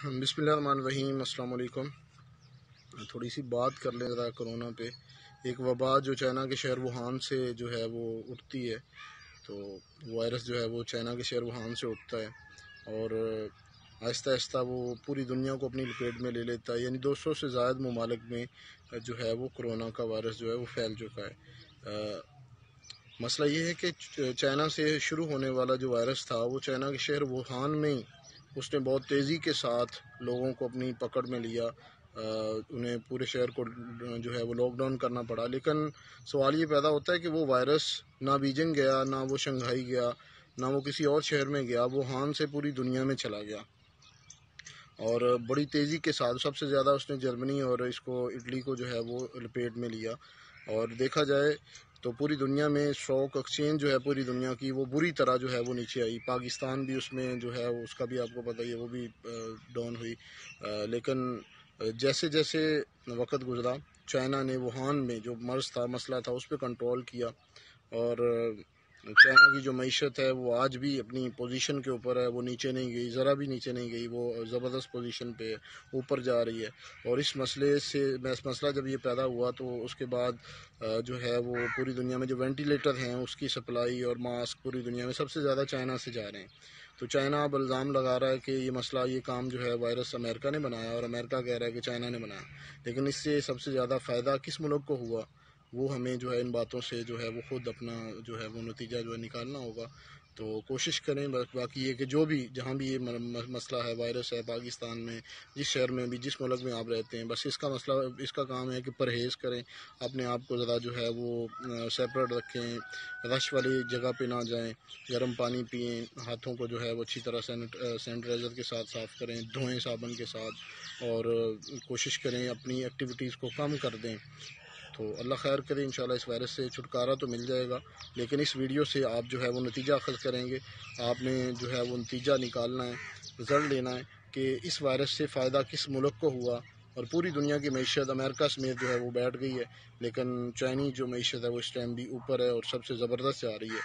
बिस्मिल्लाहिर्रहमानिर्रहीम। अस्सलाम वालेकुम। थोड़ी सी बात कर लें ज़रा कोरोना पे। एक वबा जो चाइना के शहर वुहान से जो है वो उठती है, तो वायरस जो है वो चाइना के शहर वुहान से उठता है और आहिस्ता आहिस्ता वो पूरी दुनिया को अपनी लपेट में ले लेता है। यानी 200 से ज़ायद ममालिक में जो है वो कोरोना का वायरस जो है वो फैल चुका है। मसला ये है कि चाइना से शुरू होने वाला जो वायरस था वो चाइना के शहर वुहान में ही उसने बहुत तेज़ी के साथ लोगों को अपनी पकड़ में लिया। उन्हें पूरे शहर को जो है वो लॉकडाउन करना पड़ा। लेकिन सवाल ये पैदा होता है कि वो वायरस ना बीजिंग गया, ना वो शंघाई गया, ना वो किसी और शहर में गया, वुहान से पूरी दुनिया में चला गया और बड़ी तेज़ी के साथ सबसे ज़्यादा उसने जर्मनी और इसको इटली को जो है वो लपेट में लिया। और देखा जाए तो पूरी दुनिया में स्टॉक एक्सचेंज जो है पूरी दुनिया की वो बुरी तरह जो है वो नीचे आई। पाकिस्तान भी उसमें जो है उसका भी आपको पता ही है, वो भी डाउन हुई। लेकिन जैसे जैसे वक्त गुजरा चाइना ने वुहान में जो मर्ज़ था, मसला था, उस पर कंट्रोल किया और चाइना की जो मईशत है वो आज भी अपनी पोजीशन के ऊपर है, वो नीचे नहीं गई, ज़रा भी नीचे नहीं गई, वो ज़बरदस्त पोजीशन पे ऊपर जा रही है। और इस मसला जब ये पैदा हुआ तो उसके बाद जो है वो पूरी दुनिया में जो वेंटिलेटर हैं उसकी सप्लाई और मास्क पूरी दुनिया में सबसे ज़्यादा चाइना से जा रहे हैं। तो चाइना अब इल्ज़ाम लगा रहा है कि ये काम जो है वायरस अमेरिका ने बनाया और अमेरिका कह रहा है कि चाइना ने बनाया। लेकिन इससे सबसे ज़्यादा फ़ायदा किस मुल्क को हुआ, वो हमें जो है इन बातों से जो है वो ख़ुद अपना जो है वो नतीजा जो है निकालना होगा। तो कोशिश करें। बाकी ये कि जो भी जहाँ भी ये मसला है, वायरस है पाकिस्तान में, जिस शहर में भी, जिस मुल्क में आप रहते हैं, बस इसका काम है कि परहेज़ करें, अपने आप को ज़रा जो है वो सेपरेट रखें, रश वाली जगह पे ना जाएं, गर्म पानी पिएं, हाथों को जो है वो अच्छी तरह सैनिटाइज़र के साथ साफ़ करें, धोएं साबुन के साथ और कोशिश करें अपनी एक्टिविटीज़ को कम कर दें। तो अल्लाह खैर करे, इंशाल्लाह इस वायरस से छुटकारा तो मिल जाएगा। लेकिन इस वीडियो से आप जो है वो नतीजा अखज़ करेंगे, आपने जो है वो नतीजा निकालना है, रिज़ल्ट लेना है कि इस वायरस से फ़ायदा किस मुल्क को हुआ। और पूरी दुनिया की मईशत अमेरिका समेत जो है वो बैठ गई है, लेकिन चाइनीज़ जो मईशत है वो इस टाइम भी ऊपर है और सबसे ज़बरदस्त जा रही है।